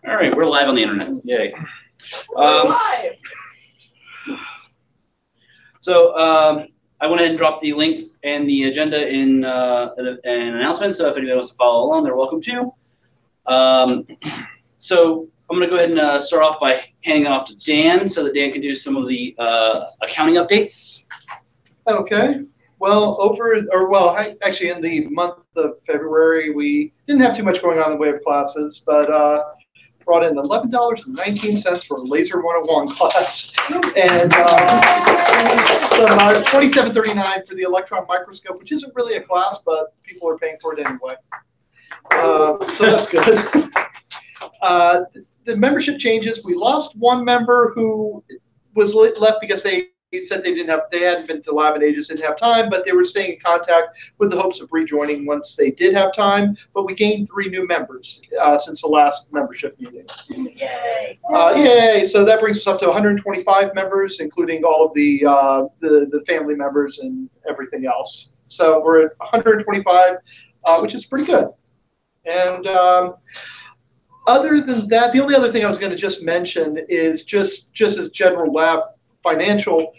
All right, we're live on the internet. Yay. So I went ahead and dropped the link and the agenda in an announcement. So if anybody wants to follow along, they're welcome to. So I'm going to go ahead and start off by handing it off to Dan so that Dan can do some of the accounting updates. Okay. Well, actually in the month of February, we didn't have too much going on in the way of classes, but brought in $11.19 for a Laser 101 class, and $27.39 for the electron microscope, which isn't really a class, but people are paying for it anyway. So that's good. The membership changes. We lost one member who was left because they said they hadn't been to lab in ages, didn't have time, but they were staying in contact with the hopes of rejoining once they did have time. But we gained 3 new members since the last membership meeting. Yay! Yay! So that brings us up to 125 members, including all of the family members and everything else. So we're at 125, which is pretty good. And other than that, the only other thing I was going to just mention is just as general lab financial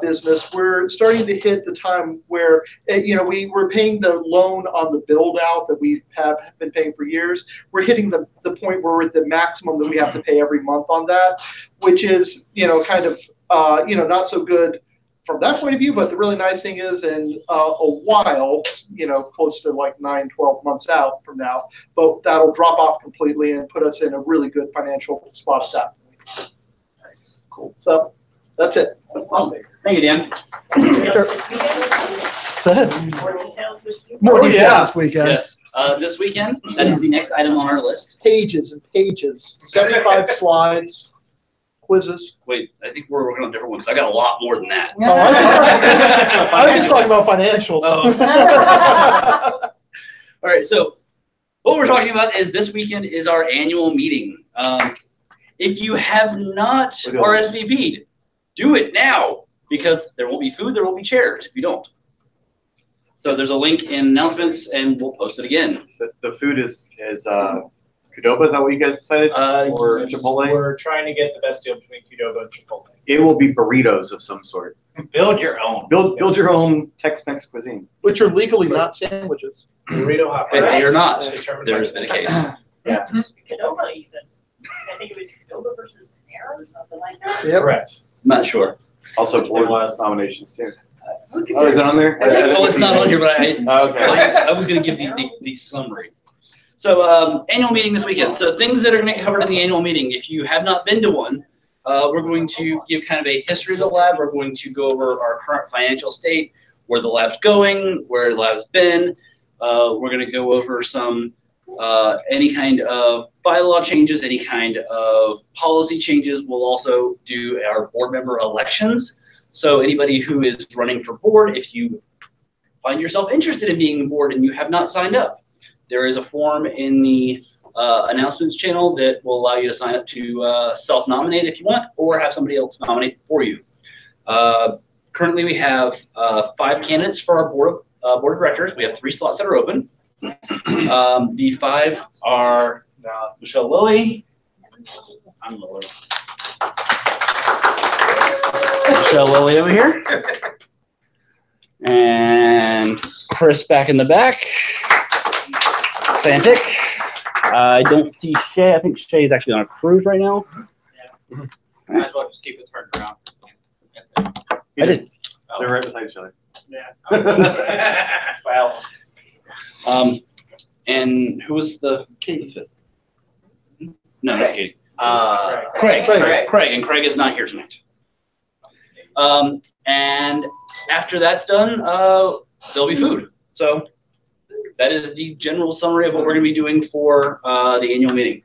business, we're starting to hit the time where, we were paying the loan on the build out that we have been paying for years. We're hitting the point where we're at the maximum that we have to pay every month on that, which is, kind of, not so good from that point of view. But the really nice thing is in a while, close to like 9-12 months out from now, but that'll drop off completely and put us in a really good financial spot at that point. Cool. So that's it. Awesome. Thank you, Dan. More details this weekend. Yes. This weekend, that is the next item on our list. Pages and pages, 75 slides, quizzes. Wait, I think we're working on different ones. I got a lot more than that. Oh, I was just talking about financials. Oh. All right, so what we're talking about is this weekend is our annual meeting. If you have not RSVP'd, do it now, because there won't be food, there won't be chairs if you don't. So there's a link in announcements, and we'll post it again. The food is Qdoba, is that what you guys decided? Or Chipotle? We're trying to get the best deal between Qdoba and Chipotle. It will be burritos of some sort. Build your own. Build your own Tex-Mex cuisine. Which are legally not sandwiches. Burrito hot. And they are not. There's been a case. Yeah. Qdoba even. I think it was Qdoba versus Panera or something like that. Yep. Correct. I'm not sure. Also, board nominations too. Oh, is it on there? Well, it's not on here, but I was going to give the summary. So annual meeting this weekend. So things that are going to get covered in the annual meeting. If you have not been to one, we're going to give kind of a history of the lab. We're going to go over our current financial state, where the lab's going, where the lab's been. We're going to go over some any kind of bylaw changes, any kind of policy changes. We'll also do our board member elections. So anybody who is running for board, if you find yourself interested in being on board and you have not signed up, there is a form in the announcements channel that will allow you to sign up to self-nominate if you want, or have somebody else nominate for you. Currently, we have 5 candidates for our board of directors. We have 3 slots that are open. The 5 are Michelle Lilly. I'm Lilly. Michelle Lilly over here. And Chris back in the back. Fantic. I don't see Shay. I think Shay is actually on a cruise right now. Yeah. Might as well just keep it turned around. I did. They're right beside each other. Yeah. Well. And who was the Katie? No, not Katie. Craig. And Craig is not here tonight. And after that's done, there'll be food. So that is the general summary of what we're going to be doing for the annual meeting.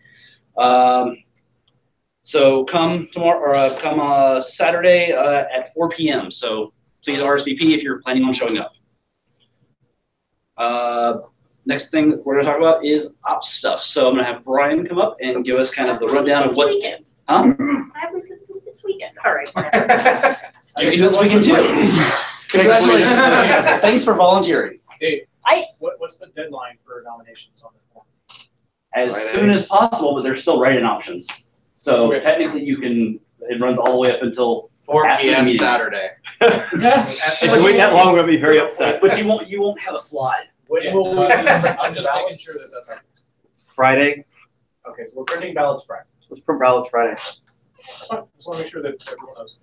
So come tomorrow, or come Saturday at 4 p.m. So please RSVP if you're planning on showing up. Next thing that we're going to talk about is ops stuff. So I'm going to have Brian come up and give us kind of the rundown of what. Weekend. Huh? I was going to do this weekend. All right. You can do this weekend too. Congratulations. Thanks for volunteering. Hey, what's the deadline for nominations on the form? as soon as possible, but there's still write-in options. So technically you can, it runs all the way up until 4 after the p.m. meeting. Saturday. If you wait that long, we're gonna be very upset. But you won't have a slide. Which will we I'm just making sure that that's right. Friday. Okay, so we're printing ballots Friday. Let's print ballots Friday. Just want to make sure that everyone knows.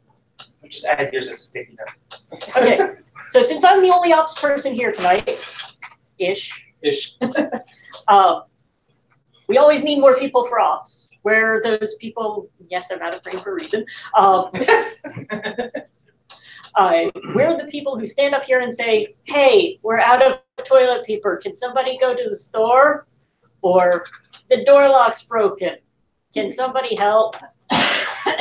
We just add yours as a sticky note. Okay, so since I'm the only ops person here tonight, ish, we always need more people for ops. Where are those people? Yes, I'm out of brain for a reason. Where are the people who stand up here and say, hey, we're out of toilet paper. Can somebody go to the store? Or the door lock's broken. Can somebody help?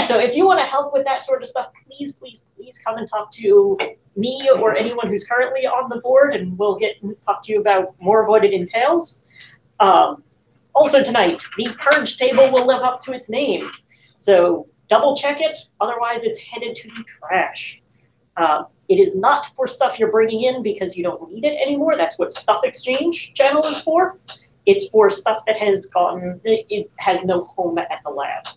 So if you want to help with that sort of stuff, please, please, please come and talk to me or anyone who's currently on the board, and we'll talk to you about more of what it entails. Also tonight, the purge table will live up to its name. So double check it, otherwise it's headed to the trash. It is not for stuff you're bringing in because you don't need it anymore. That's what Stuff Exchange channel is for. It's for stuff that has it has no home at the lab.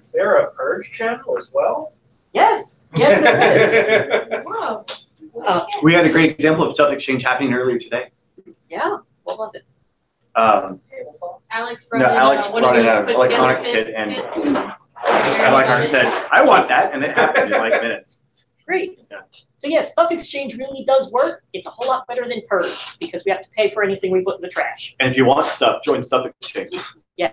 Is there a purge channel as well? Yes, yes there is. Wow. We had a great example of Stuff Exchange happening earlier today. Yeah, what was it? Alex No, brought Alex in, brought in one of an those electronics put-together kit, and kits. Electronics said, I want that, and it happened in like minutes. Great. Yeah. So yes, Stuff Exchange really does work. It's a whole lot better than Purge because we have to pay for anything we put in the trash. And if you want stuff, join Stuff Exchange. Yes.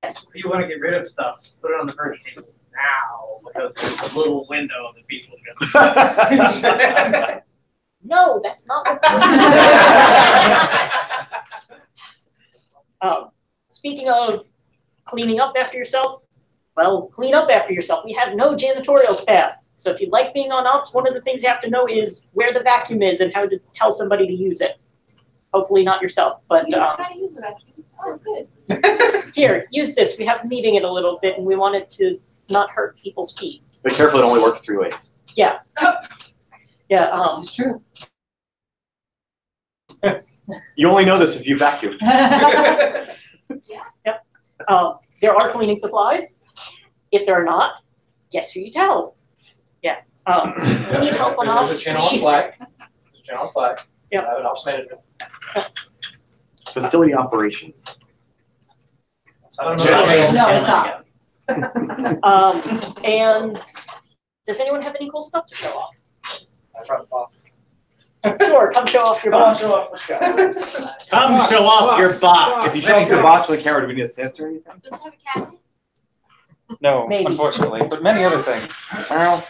If you want to get rid of stuff, put it on the purge table now, because there's a little window that people can. No, that's not what speaking of cleaning up after yourself, well, clean up after yourself. We have no janitorial staff. So if you'd like being on ops, one of the things you have to know is where the vacuum is and how to tell somebody to use it. Hopefully not yourself, but You know how to use the vacuum. Oh, good. here, use this. We have meeting it a little bit and we want it to not hurt people's feet. Be careful, it only works 3 ways. Yeah. Yeah. This is true. You only know this if you vacuum. Yep. There are cleaning supplies. If there are not, guess who you tell. Yeah. We need help on ops, There's a channel on please. Slack. There's a channel on Slack. Yep. I have an ops management. Facility operations. I don't know. Yeah. No, it's not. And does anyone have any cool stuff to show off? I brought a box. Sure, come show off your Come on, box. show off the show. Come show off your box. If you show off your box on the camera, do we need a sensor or anything? Does it have a cabinet? No, Maybe. unfortunately, but many other things. Well,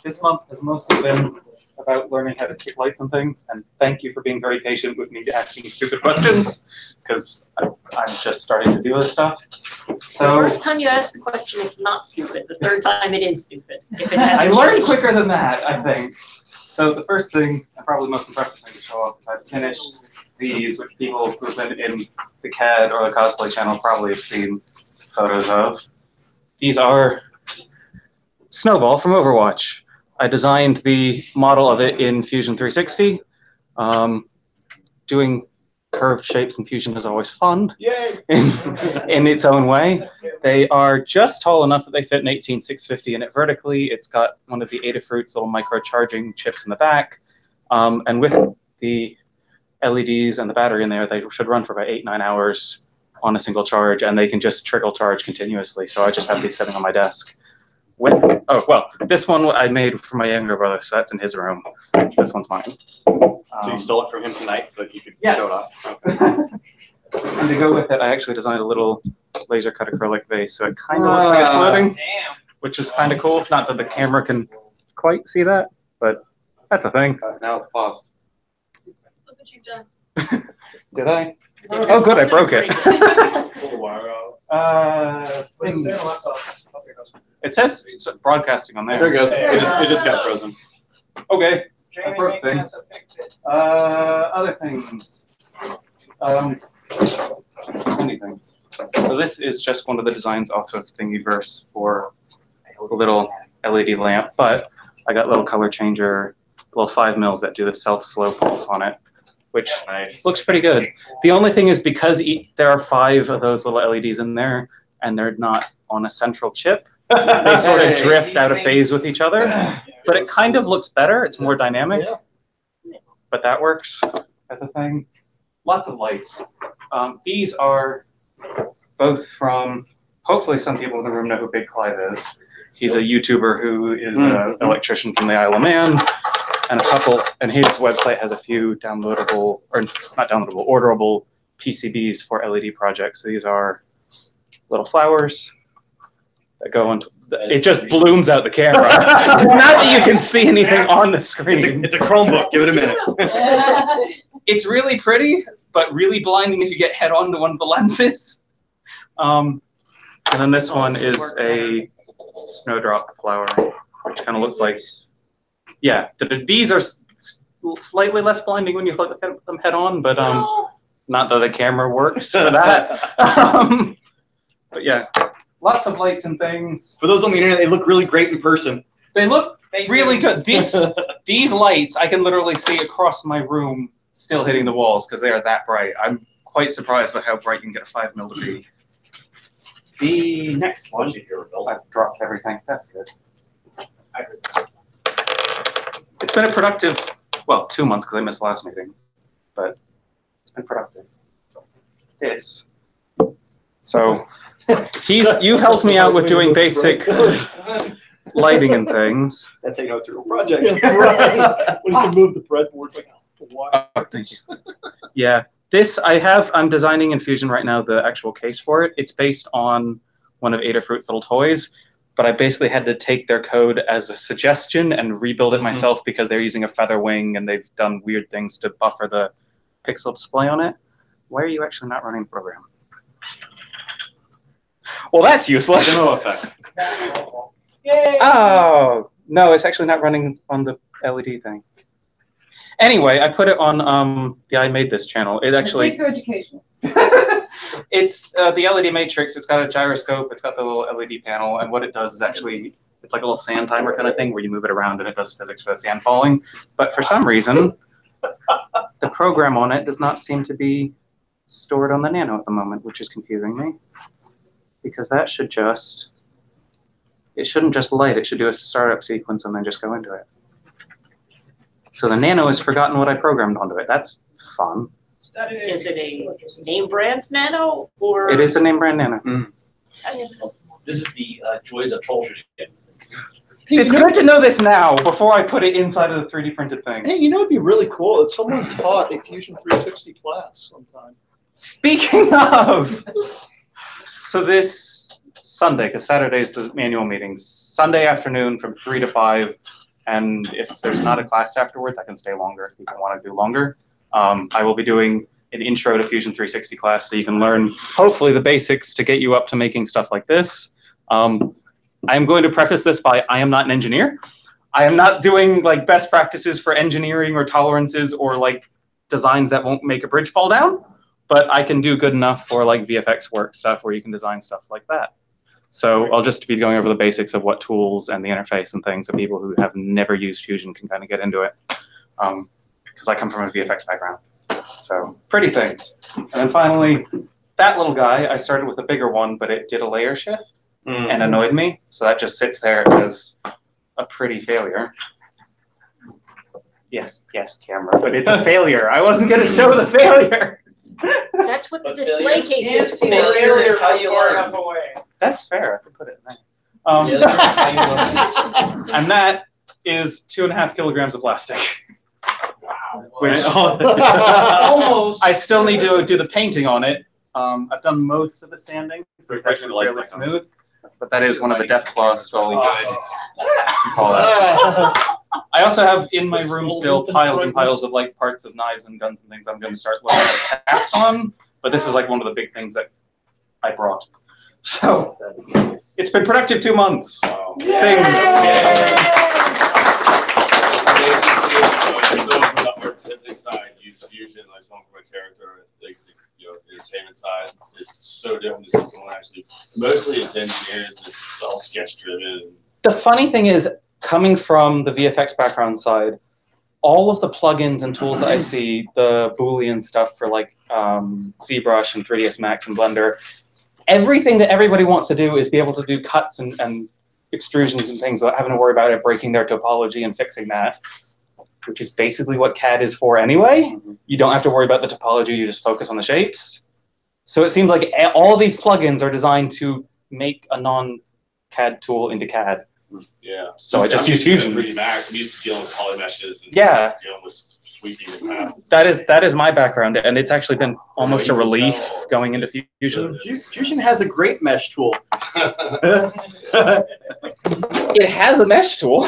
this month has mostly been about learning how to stick lights on things, and thank you for being very patient with me asking stupid questions, because I'm just starting to do this stuff. The So first time you ask the question, it's not stupid. The third time, it is stupid. If it hasn't I learned changed. quicker than that, I think. So the first thing, and probably the most impressive thing to show off, is I've finished these, which people who've been in the CAD or the cosplay channel probably have seen photos of. These are Snowball from Overwatch. I designed the model of it in Fusion 360. Doing curved shapes in Fusion is always fun. Yay! in its own way. They are just tall enough that they fit an 18650 in it vertically. It's got one of the Adafruit's little micro charging chips in the back. And with the LEDs and the battery in there, they should run for about 8-9 hours on a single charge, and they can just trickle charge continuously. So I just have these sitting on my desk. Oh, well, this one I made for my younger brother, so that's in his room. This one's mine. So you stole it from him tonight so that you could Yes. show it off? And to go with it, I actually designed a little laser cut acrylic vase, so it kind of looks like it's floating, Damn. which is kind of cool. Not that the camera can quite see that, but that's a thing. Now it's paused. Look what you've done. Did I? Oh, good, I broke it. Wait, stay on the laptop. Okay, goes. It says it's broadcasting on there. There it goes. It just got frozen. Okay. I Jamie broke making things. us a picture. Other things. Many things. So this is just one of the designs off of Thingiverse for a little LED lamp, but I got little color changer, little 5 mils that do the self-slow pulse on it, which looks pretty good. The only thing is because there are 5 of those little LEDs in there, and they're not on a central chip, they sort of drift out of phase with each other. But it kind of looks better. It's more dynamic. But that works as a thing. Lots of lights. These are both from, hopefully some people in the room know who Big Clive is. He's a YouTuber who is an electrician from the Isle of Man. And his website has a few downloadable, or not downloadable, orderable PCBs for LED projects. So these are little flowers that go into, it just blooms out the camera. Not that you can see anything on the screen. It's a Chromebook, give it a minute. It's really pretty, but really blinding if you get head on to one of the lenses. And then this one is a snowdrop flower, which kind of looks like, yeah, these are slightly less blinding when you look at them head on, but not that the camera works for that. But yeah, lots of lights and things. For those on the internet, they look really great in person. They look really good. These lights, I can literally see across my room still hitting the walls because they are that bright. I'm quite surprised by how bright you can get a 5mm to be. The next one, I've dropped everything. That's good. It's been a productive, well, 2 months because I missed the last meeting, but it's been productive. This. So you helped me out with doing basic lighting and things. That's how you know it's a real project. Right. We can move the breadboards. Oh, thank you. Yeah, this I'm designing in Fusion right now the actual case for it. It's based on one of Adafruit's little toys, but I basically had to take their code as a suggestion and rebuild it myself because they're using a feather wing and they've done weird things to buffer the pixel display on it. Why are you actually not running the program? Well, that's useless. No effect. Yay. Oh, no, it's actually not running on the LED thing. Anyway, I put it on the I Made This channel. It actually... Thanks for education. It's the LED matrix. It's got a gyroscope. It's got the little LED panel. And what it does is actually, it's like a little sand timer kind of thing where you move it around and it does physics for the sand falling. But for some reason, the program on it does not seem to be stored on the Nano at the moment, which is confusing me. Because that should just, it shouldn't just light. It should do a startup sequence and then just go into it. So the Nano has forgotten what I programmed onto it. That's fun. Is it a name brand Nano or? It is a name brand Nano. This is the joys of troubleshooting. It's good to know this now before I put it inside of the 3D printed thing. Hey, you know it'd be really cool if someone taught a Fusion 360 class sometime. Speaking of, so this Sunday, because Saturday's the annual meetings, Sunday afternoon from 3 to 5, and if there's not a class afterwards, I can stay longer if people want to do longer. I will be doing an intro to Fusion 360 class so you can learn, hopefully, the basics to get you up to making stuff like this. I'm going to preface this by I am not an engineer. I am not doing like best practices for engineering or tolerances or like designs that won't make a bridge fall down, but I can do good enough for like VFX work stuff where you can design stuff like that. So I'll just be going over the basics of what tools and the interface and things so people who have never used Fusion can kind of get into it. Because I come from a VFX background. So pretty things. And then finally, that little guy, I started with a bigger one, but it did a layer shift and annoyed me. So that just sits there as a pretty failure. Yes, camera, but it's a failure. I wasn't going to show the failure. That's what the display case is for. Failure is how you learn. That's fair. I can put it in there. And that is 2.5 kilograms of plastic. Which Almost. I still need to do the painting on it. I've done most of the sanding, so it's actually fairly smooth. But that is one of the death claws skulls. I also have in my room still piles and piles of like parts of knives and guns and things I'm going to start looking at cast on. But this is like one of the big things that I brought. So it's been productive 2 months. Things. Artistic side, use Fusion, like someone from a character, like, you know, the entertainment side, it's so different to see someone actually. Mostly it's engineers, it's all sketch driven. The funny thing is, coming from the VFX background side, all of the plugins and tools that I see, the Boolean stuff for like ZBrush and 3ds Max and Blender, everything that everybody wants to do is be able to do cuts and extrusions and things without having to worry about it breaking their topology and fixing that, which is basically what CAD is for anyway. You don't have to worry about the topology, you just focus on the shapes. So it seems like all these plugins are designed to make a non-CAD tool into CAD. Yeah. So I just use Fusion. 3D Max. I'm used to dealing with polymeshes and Yeah. dealing with sweeping and path. That is my background, and it's actually been almost a relief going into Fusion. Fusion has a great mesh tool. It has a mesh tool.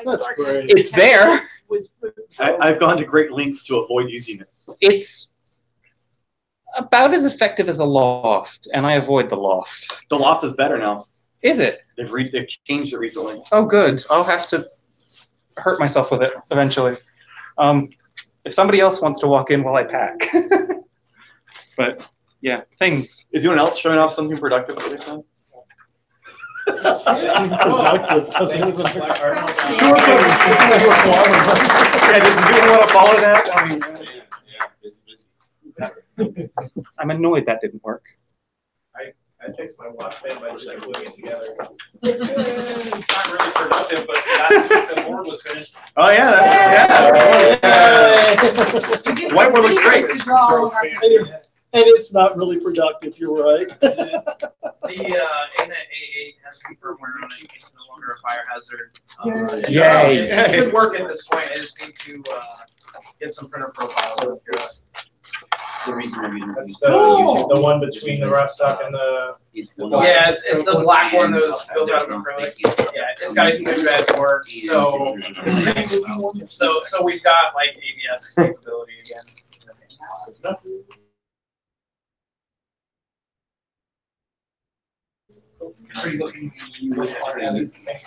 That's great. It's there. I've gone to great lengths to avoid using it. It's about as effective as a loft, and I avoid the loft. The loft is better now. Is it? They've changed it recently. Oh, good. I'll have to hurt myself with it eventually. If somebody else wants to walk in while I pack. But yeah, things. Is anyone else showing off something productive that they've done? Productive, because it isn't. Yeah, does anyone want to follow that? I mean, I'm annoyed that didn't work. I fixed my watch band by just like gluing it together. It's not really productive, but the board was finished. oh yeah, that's yeah. Whiteboard looks great. And it's not really productive, you're right. The ANET A8 has some firmware on it. It's no longer a fire hazard. Yay. It should work at this point. I just need to get some printer profiles. The reason we're using That's the one between the rough stock and the. Yeah, it's the black one that was built out of acrylic. Yeah, it's got a huge bed work. So we've got like ABS capability again.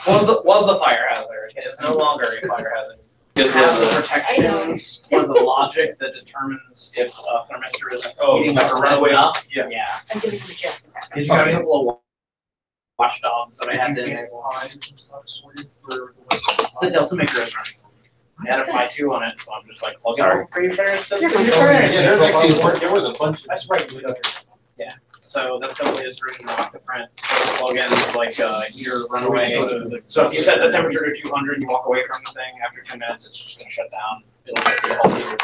Was a fire hazard. It is no longer a fire hazard. It has the protections or the logic that determines if a thermistor is heating like a runaway up. Yeah. I'm giving you a chance. He's got a couple of watchdogs that I had to enable. The Delta Maker is running. I had a Phi 2 on it, so I'm just like plugging in for you first. Yeah, there's actually there was a bunch. That's right. Yeah. So that's the latest version of the print. The plugins like heater runaway. So if you set the temperature to 200, you walk away from the thing. After 10 minutes, it's just going to shut down. It'll take the whole heater.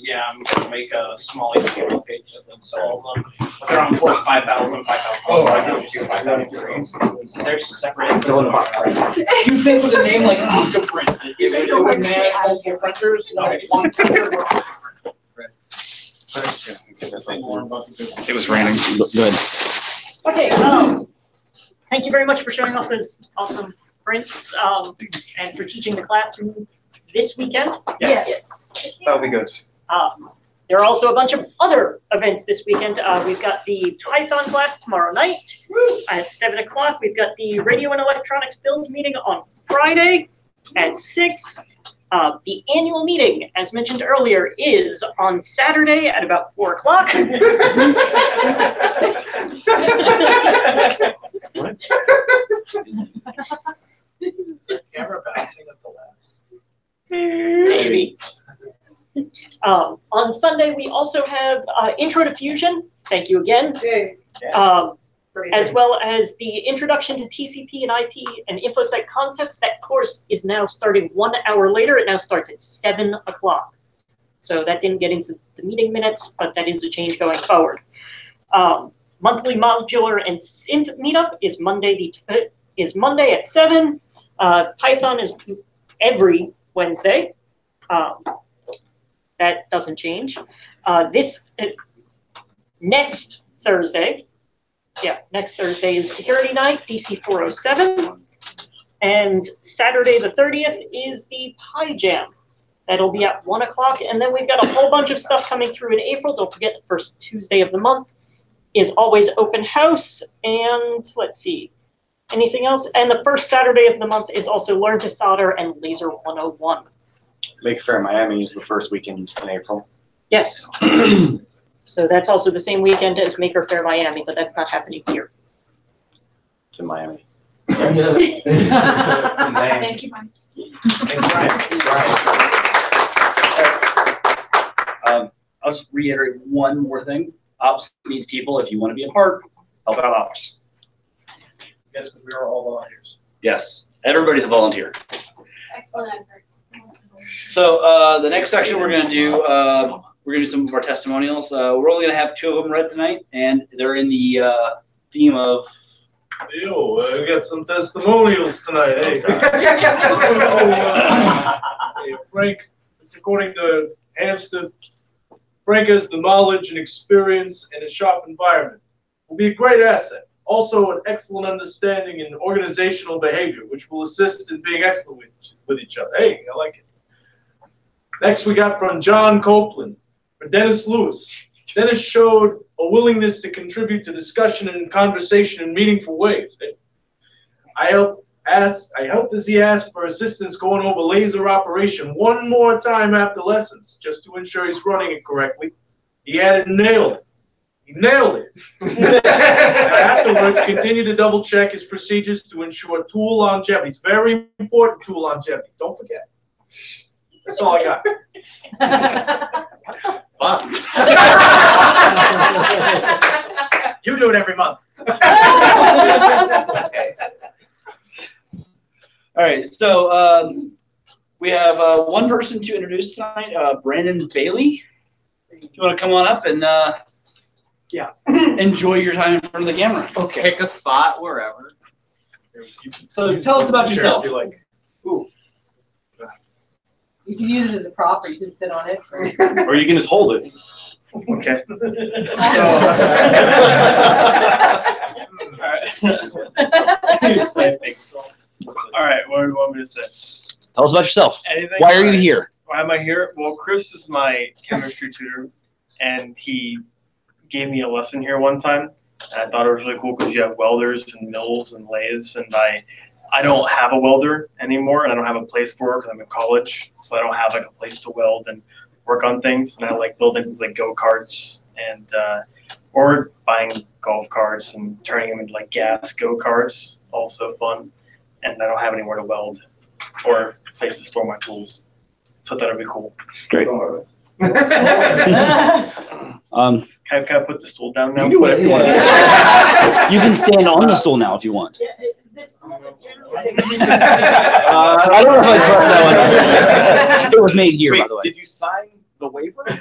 Yeah, I'm going to make a small HTML page that links to all of them. But they're on port 5,000, 5,000. Oh, I got 5,003. They're separate. You think with a name like Octoprint, if it would manage multiple printers, no, one printer would. It was raining. Good. Okay, thank you very much for showing off those awesome prints and for teaching the class this weekend. Yes. That'll be good. There are also a bunch of other events this weekend. We've got the Python class tomorrow night at 7 o'clock. We've got the Radio and Electronics Build meeting on Friday at 6. The annual meeting, as mentioned earlier, is on Saturday at about 4 o'clock. Camera bouncing at the labs. Maybe. On Sunday, we also have Intro to Fusion. Thank you again. As well as the Introduction to TCP and IP and InfoSec Concepts. That course is now starting 1 hour later. It now starts at 7 o'clock. So that didn't get into the meeting minutes, but that is a change going forward. Monthly modular and Synth meetup is Monday at 7. Python is every Wednesday. That doesn't change. Next Thursday is Security Night, DC 407. And Saturday the 30th is the Pi Jam. That'll be at 1 o'clock. And then we've got a whole bunch of stuff coming through in April. Don't forget the first Tuesday of the month is always open house. And let's see, anything else? And the first Saturday of the month is also Learn to Solder and Laser 101. Maker Faire Miami is the first weekend in April. Yes. So that's also the same weekend as Maker Faire Miami, but that's not happening here. It's in Miami. Thank you, Mike. I'll just reiterate one more thing. Ops needs people. If you want to be a part, help out Ops. Yes, because we are all volunteers. Yes, everybody's a volunteer. Excellent effort. So the next section we're going to do, some of our testimonials. We're only going to have 2 of them read tonight, and they're in the theme of. Yo, we got some testimonials tonight. Hey, hey, Frank. It's according to Hamster. Frank has the knowledge and experience in a sharp environment. Will be a great asset. Also, an excellent understanding in organizational behavior, which will assist in being excellent with each other. Hey, I like it. Next, we got from John Copeland. For Dennis Lewis. Dennis showed a willingness to contribute to discussion and conversation in meaningful ways. I helped as he asked for assistance going over laser operation one more time after lessons, just to ensure he's running it correctly. He added, nailed it. He nailed it. And afterwards, continue to double check his procedures to ensure tool longevity. It's very important, tool longevity. Don't forget. That's all I got. Fun. You do it every month. All right, so we have one person to introduce tonight, Brandon Bailey. If you want to come on up and enjoy your time in front of the camera. Okay. Pick a spot wherever. So tell us about yourself. Ooh. You can use it as a prop, or you can sit on it. Or you can just hold it. Okay. All right, what do you want me to say? Tell us about yourself. Anything? Why are you here? Why am I here? Well, Chris is my chemistry tutor, and he gave me a lesson here one time. And I thought it was really cool because you have welders and mills and lathes, and I don't have a welder anymore, and I don't have a place for it because I'm in college, so I don't have like a place to weld and work on things. And I like building things like go-karts and or buying golf carts and turning them into like gas go-karts, also fun. And I don't have anywhere to weld or a place to store my tools, so that would be cool. Great. Can I put the stool down now? You do whatever you want. You can stand on the stool now if you want. This stool is generally. I don't know if I trust that one. It was made here, Wait, by the way. did you sign the waiver? No.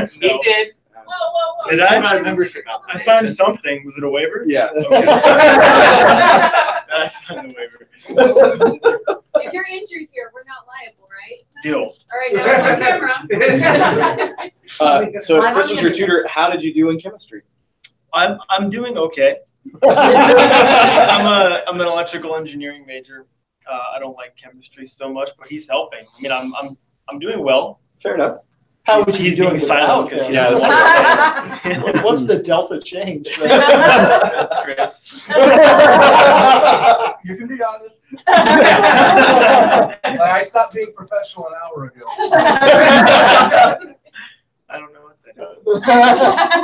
He did. Whoa. Did I? I signed something. Was it a waiver? Yeah. Okay. I signed the waiver. If you're injured here, we're not liable, right? Deal. All right, now it's on camera. So if Chris was your tutor, how did you do in chemistry? I'm doing okay. I'm an electrical engineering major. I don't like chemistry so much, but he's helping. I mean, I'm doing well. Fair enough. How is He's he doing being silent because he Yeah, doesn't want to say. What's the delta change? Chris. You can be honest. I stopped being professional an hour ago. I don't know what that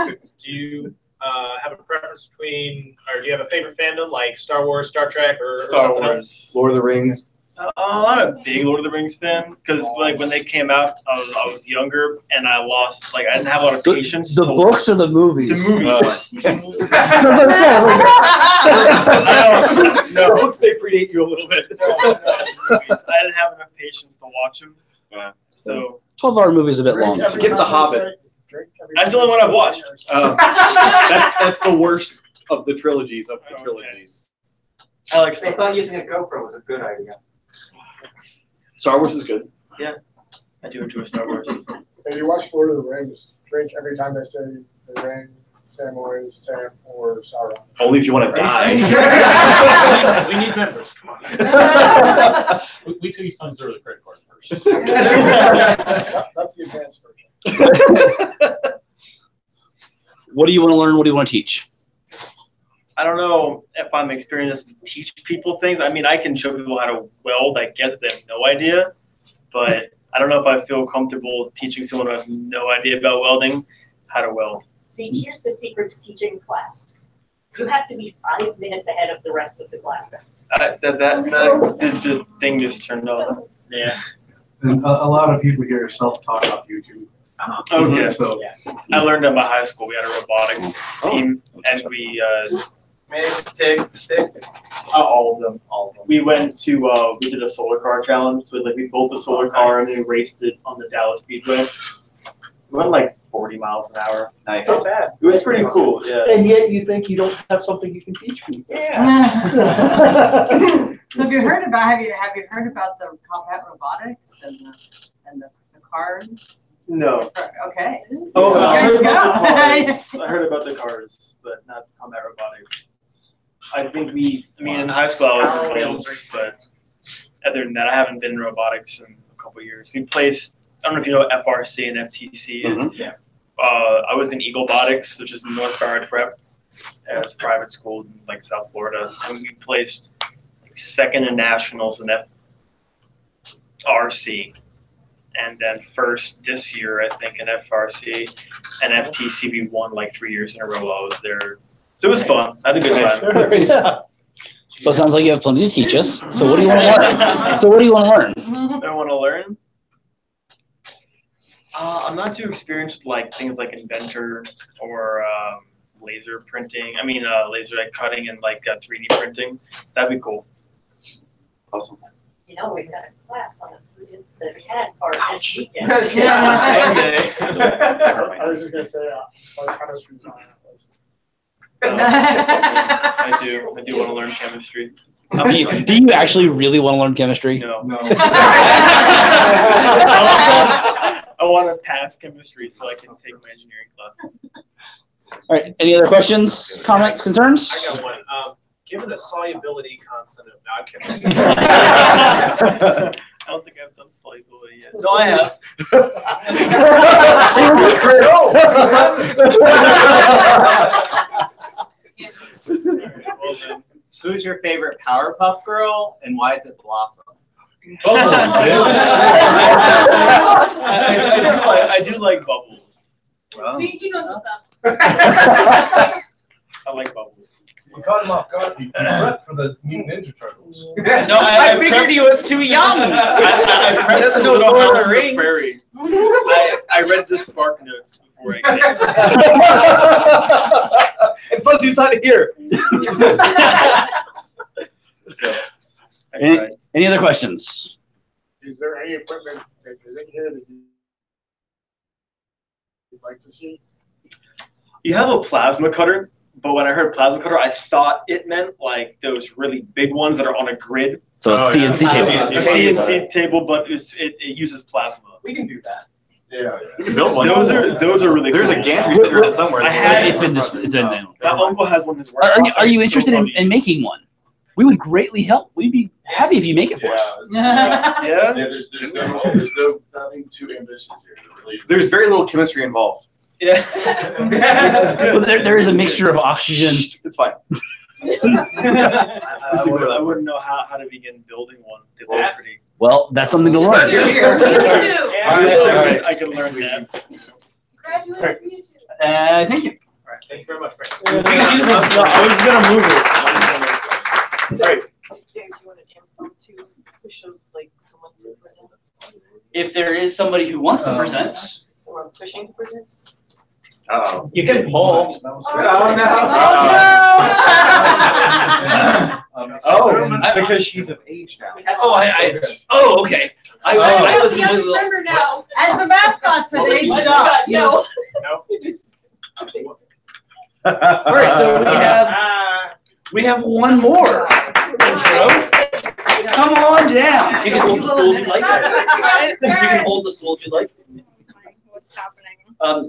is. Do you have a preference between, or do you have a favorite fandom like Star Wars, Star Trek, or Star something Wars. else? Lord of the Rings. I'm a big Lord of the Rings fan because like when they came out, I was younger and I didn't have a lot of patience. The books or the movies? The movies. No, they predate you a little bit. I didn't have enough patience to watch them. So 12-hour movie's a bit long. Skip The Hobbit. that's the only one I've watched. That's the worst of the trilogies of the trilogies. I like I Star thought Wars. using a GoPro was a good idea. Star Wars is good. I do enjoy Star Wars. If you watch Lord of the Rings, drink every time they say the ring, Samwise, Sam, or Sauron. Only if you want to die. We need members. Come on. Wait till you sign through the credit card first. That's the advanced version. What do you want to learn? What do you want to teach? I don't know if I'm experienced to teach people things. I mean, I can show people how to weld. I guess they have no idea, but I don't know if I feel comfortable teaching someone who has no idea about welding how to weld. See, here's the secret to teaching class. You have to be 5 minutes ahead of the rest of the class. The thing just turned on. Yeah. And a lot of people here self-taught off YouTube. Okay. So I learned at my high school. We had a robotics team, and we take the stick. All of them. We went to we did a solar car challenge. So we built a solar car and then raced it on the Dallas Speedway. We went like 40 miles an hour. Nice. Not bad. It was pretty cool. Yeah. And yet you think you don't have something you can teach people. Yeah. So have you heard about the combat robotics and the cars? No. Okay. Oh, I heard Good about the to cars. I heard about the cars, but not combat robotics. I think in high school I was in wheels, but other than that, I haven't been in robotics in a couple of years. We placed, I don't know if you know what FRC and FTC is. Yeah. I was in Eaglebotics, which is North Broward Prep. It's a private school in like South Florida, and we placed second in nationals in FRC, and then first this year I think in FRC, and FTC we won like 3 years in a row while I was there. So it was fun. I had a good time. Yeah. So it sounds like you have plenty to teach us. So what do you want to learn? So what do you want to learn? I want to learn. I'm not too experienced with like things like Inventor or laser printing. Laser cutting and like 3D printing. That'd be cool. Awesome. You know, we've got a class on the CAD part this weekend. I was just gonna say, chemistry's on that list. I do want to learn chemistry. Do you actually really want to learn chemistry? No. I want to pass chemistry so I can take my engineering classes. All right. Any other questions, comments, concerns? I got one. Given the solubility constant of non-chemical. I don't think I've done solubility yet. No, I have. Who's your favorite Powerpuff Girl, and why is it Blossom? I do like Bubbles. Wow. See, he knows what's up. I like Bubbles. we caught him off guard. He prepped for the Mutant Ninja Turtles. No, I figured he was too young. I doesn't know Lord of the Rings. I read the Spark Notes before I came. And Fuzzy's not here. So, any other questions? Is there any equipment that is in here that you'd like to see? You have a plasma cutter, but when I heard plasma cutter, I thought it meant like those really big ones that are on a grid. So CNC table. CNC table, but it uses plasma. We can do that. Yeah. You can build one. Those are really There's cool. a gantry sitting somewhere. I had It's in my uncle has one. Are you interested in making one? We would greatly help. We'd be happy if you make it for us. Yeah. There's no nothing too ambitious here. Really. There's very little chemistry involved. Yeah. Well, there is a mixture of oxygen. It's fine. I wouldn't know how to begin building one. They look pretty. Well, that's something to learn. I can learn that. Congratulations. Thank you. All right. Thank you very much. Yeah. I was gonna move it. Sorry. James, you want an impromptu push of like someone to present? If there is somebody who wants to present, Someone pushing to present? Oh. you can pull. Because she's of age now. Oh, okay. I was completely. Remember now. As the mascots have aged up. No. All right, so we have one more intro. Come on down. You can hold the stool if you'd like. You can hold the stool if you'd like. What's happening?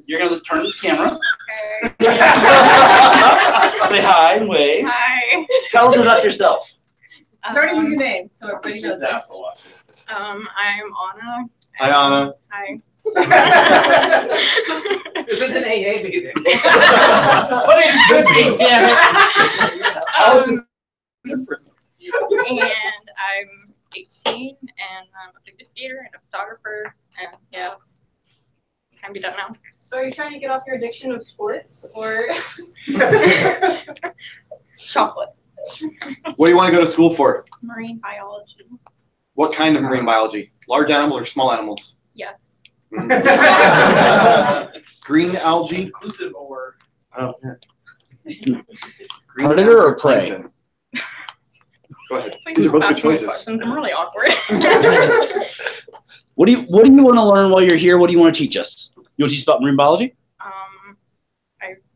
You're gonna turn the camera. Okay. Say hi and wave. Hi. Tell us about yourself. Starting with your name, so everybody knows it. I'm Anna. Hi, Anna. Hi. This isn't an AA meeting. But it should be, damn it. And I'm 18, and I'm a figure skater and a photographer, and yeah, Can I be done now? So are you trying to get off your addiction of sports or? Chocolate. What do you want to go to school for? Marine biology. What kind of marine biology? Large animal or small animals? Yes. Green algae. Inclusive or? Predator or prey? Go ahead. Please These are both ask good more choices. questions. I'm really awkward. What do you want to learn while you're here? What do you want to teach us? You want to teach us about marine biology? I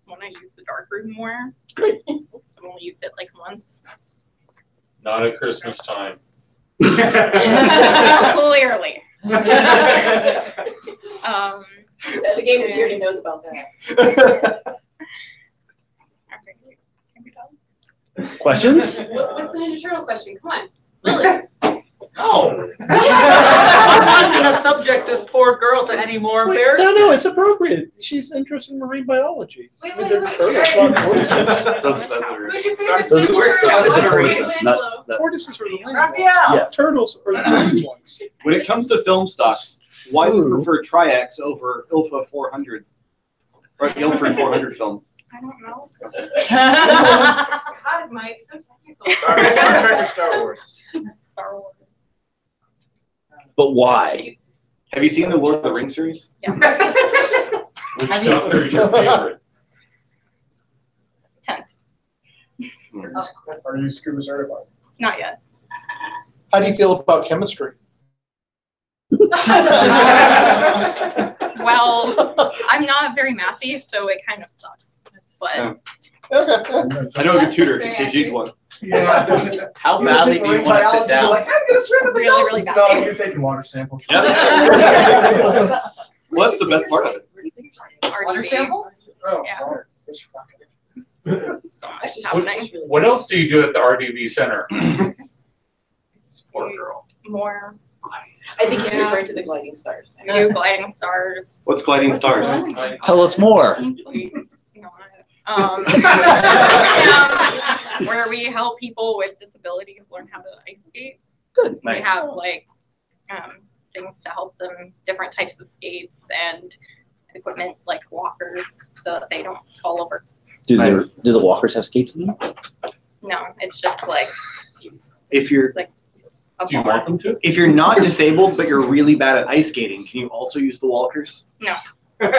want to use the dark room more. Great. I've only used it like once. Not at Christmas time. Clearly. As a gamer, she already knows about that. Questions? What's the Ninja Turtle question? Come on. Really? No. I'm not gonna subject this poor girl to any more embarrassment. No, it's appropriate. She's interested in marine biology. Wait, I mean, wait, they're wait. turtles, not tortoises. Who's your favorite Those Ninja are Turtle? tortoises, not the. Tortoises are the lame ones. Raphael. Yeah. Turtles are the lame ones. When it comes to film stocks, why do you prefer Tri-X over ILFA 400? Or the Ilford 400 film? I don't know. God, Mike, so technical. Star Trek or Star Wars? Star Wars. But why? Have you seen the Lord of the Rings series? Which doctor is your favorite? 10. Are you scuba certified? Not yet. How do you feel about chemistry? Well, I'm not very mathy, so it kind of sucks. But I know a good tutor in case you need one. Yeah. How badly do you want to sit down? Like, I'm gonna swim in the really, really No, badly. you're taking water samples. Well, that's the best part of it. Water samples? Oh, Yeah. water. So much happening. What else do you do at the RDV Center? Poor girl. More. I think he's referring to the gliding stars. We do gliding stars. What's gliding stars? Tell us more. Where we help people with disabilities learn how to ice skate. Good. We Nice. have like things to help them, different types of skates and equipment like walkers, so that they don't fall over. Do Nice. the walkers have skates in them? No, it's just like If you're a Do you ball. want them to? if you're not disabled but you're really bad at ice skating, can you also use the walkers? No, it's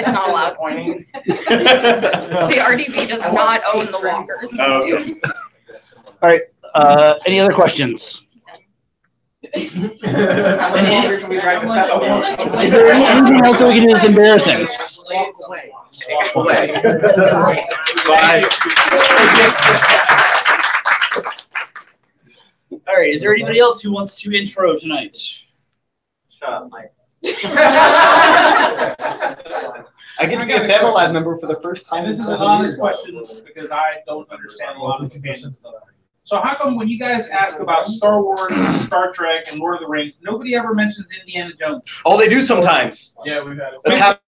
not allowed. The RDV does not own the walkers. Oh, okay. All right. Any other questions? Is there anything else that we can do that's embarrassing? Bye. All right, is there anybody else who wants to intro tonight? Shut up, Mike. I get to be a FamiLAB member for the first time. And this is an honest question because I don't understand a lot of conventions. So how come when you guys ask about Star Wars, Star Trek, and Lord of the Rings, nobody ever mentions Indiana Jones? Oh, they do sometimes. Yeah, we've had That's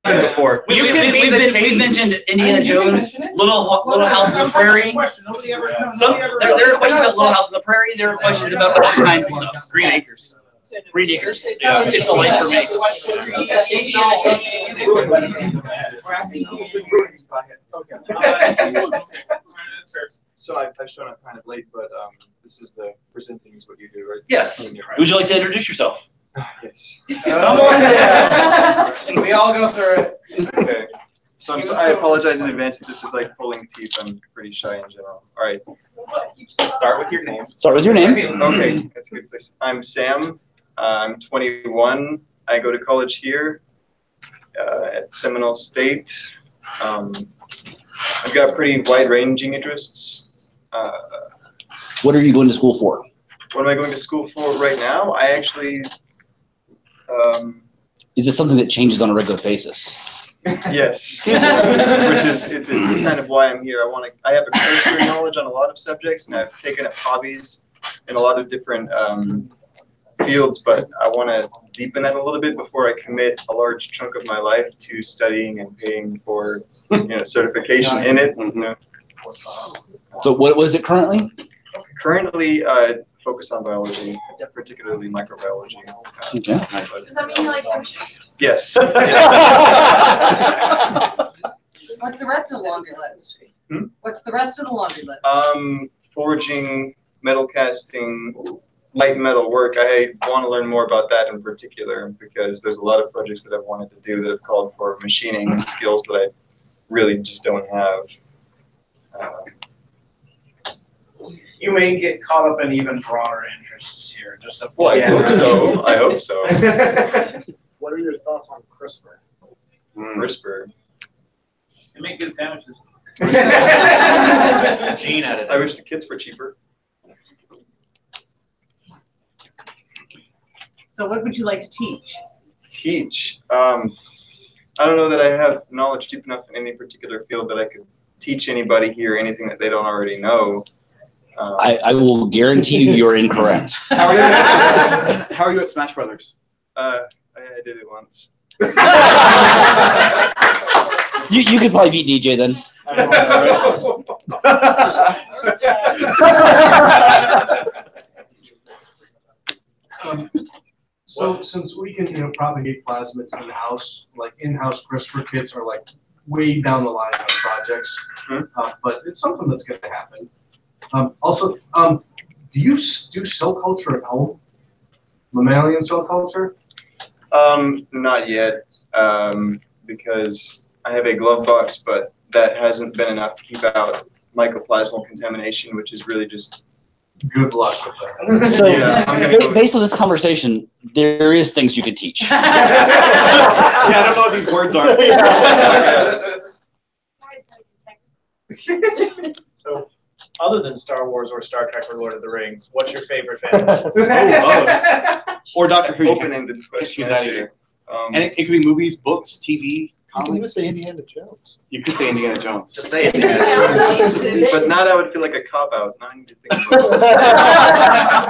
happened before. We've mentioned Indiana Jones, Little House on the Prairie. Nobody ever. There are questions about Little House on the Prairie. There are questions about all kinds of stuff. Green Acres. Green Acres. Yeah, it's the lake for me. So I've shown up kind of late, but this is the presenting is what you do, right? Yes. Would you like to introduce yourself? Yes. Come on, we all go through it. Okay. So I apologize in advance if this is like pulling teeth. I'm pretty shy in general. All right. Start with your name. Start with your name. Okay, that's a good place. I'm Sam. I'm 21. I go to college here at Seminole State. I've got pretty wide-ranging interests. What are you going to school for? What am I going to school for right now? I actually. Is this something that changes on a regular basis? Yes, which is it's kind of why I'm here. I have a cursory knowledge on a lot of subjects, and I've taken up hobbies in a lot of different fields, but I want to deepen that a little bit before I commit a large chunk of my life to studying and paying for certification in it. So what is it currently? Currently, focus on biology, particularly microbiology. Okay. Does that mean you like Yes. What's the rest of the laundry list? Hmm? What's the rest of the laundry list? Forging, metal casting, light metal work. I want to learn more about that in particular because there's a lot of projects that I've wanted to do that have called for machining skills that I really just don't have. You may get caught up in even broader interests here. Just a Well, I hope so. I hope so. What are your thoughts on CRISPR? CRISPR. They make good sandwiches. Gene editing. I wish the kits were cheaper. So what would you like to teach? Teach. I don't know that I have knowledge deep enough in any particular field that I could teach anybody here anything that they don't already know. I will guarantee you're incorrect. How are you at Smash Brothers? I did it once. You could probably beat DJ then. So since we can propagate plasmids in-house, like in-house CRISPR kits are like way down the line on projects, but it's something that's going to happen. Also, do you do cell culture at home? Mammalian cell culture? Not yet, because I have a glove box, but that hasn't been enough to keep out mycoplasmal contamination, which is really just good luck with that. So, yeah, based on this conversation, there is things you could teach. Yeah, I don't know what these words are. So, other than Star Wars or Star Trek or Lord of the Rings, what's your favorite fandom? Or Doctor Who. Open-ended question. And it could be movies, books, TV. You can even say Indiana Jones. You could say Indiana Jones. Just say it. But now that would feel like a cop-out. Now I need to think about it.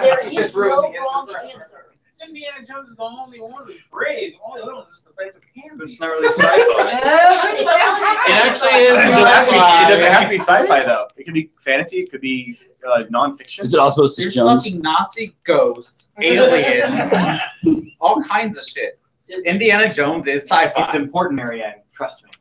There is Just no ruined the wrong answer. answer. Indiana Jones is the only one who's brave. All the others is the best of candy. It's not really sci-fi. It actually is. It doesn't have to be sci-fi though. It could be fantasy. It could be nonfiction. Is it osmosis There's Jones? fucking Nazi ghosts, aliens, all kinds of shit. Indiana Jones is sci-fi. It's important, Marianne. Trust me.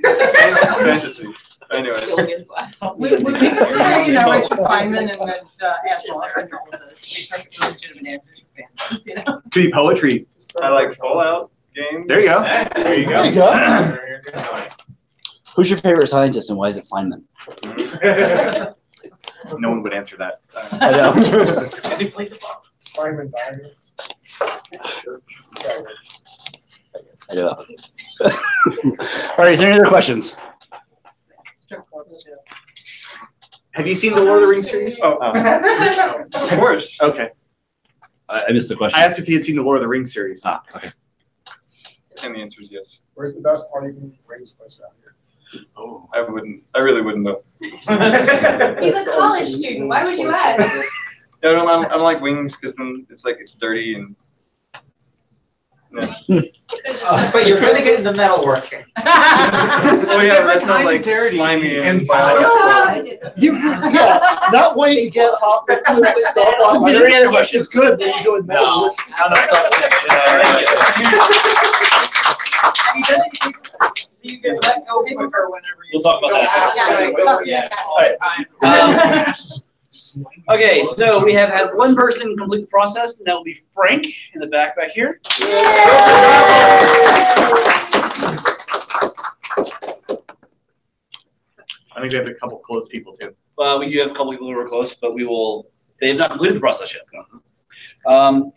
Fantasy. Anyways. We could say, Richard Feynman and Angela and all of those. Be perfectly legitimate answers for fans, Could be poetry. I like Fallout games. There you go. There you go. There you go. Who's your favorite scientist and why is it Feynman? No one would answer that. I know. Has he played the ball? Feynman diagrams. I know. All right, is there any other questions? Have you seen the Lord of the Rings series? Oh, of course. Okay. I missed the question. I asked if he had seen the Lord of the Rings series. Ah, okay. And the answer is yes. Where's the best all-you-can-eat wings place out here? Oh, I really wouldn't know. He's a college student. Why would you ask? I don't like wings because then it's like it's dirty and. Yeah. But you're really good at the metal working. Oh yeah, that's not like slimy and Yes, not when you get off the stuff on. Are there any other questions? It's good when you go in metal. No, not enough substance. So you get let go quicker whenever you. We'll talk about that. Okay, so we have had one person complete the process, and that will be Frank in the back here. I think we have a couple close people too. We do have a couple people who are close, but they have not completed the process yet.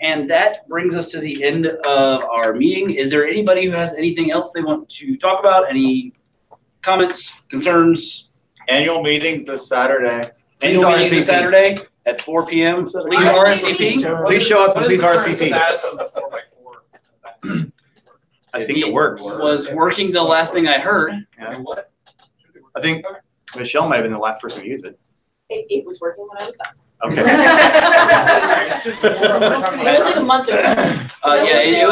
And that brings us to the end of our meeting. Is there anybody who has anything else they want to talk about? Any comments, concerns? Annual meetings this Saturday. Annual meeting this Saturday at 4 p.m. Please RSVP. Please show up and please RSVP. I think it works. Was working the last thing I heard. Yeah. I think Michelle might have been the last person to use it. It was working when I was done. Okay. It was like a month ago. Yeah, it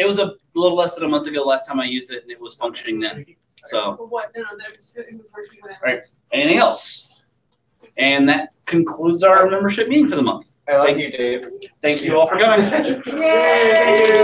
was a little less than a month ago last time I used it, and it was functioning then. So. What? No, it was working when I Right. Anything else? And that concludes our membership meeting for the month. I love you, Dave. Thank you all for coming. Yay!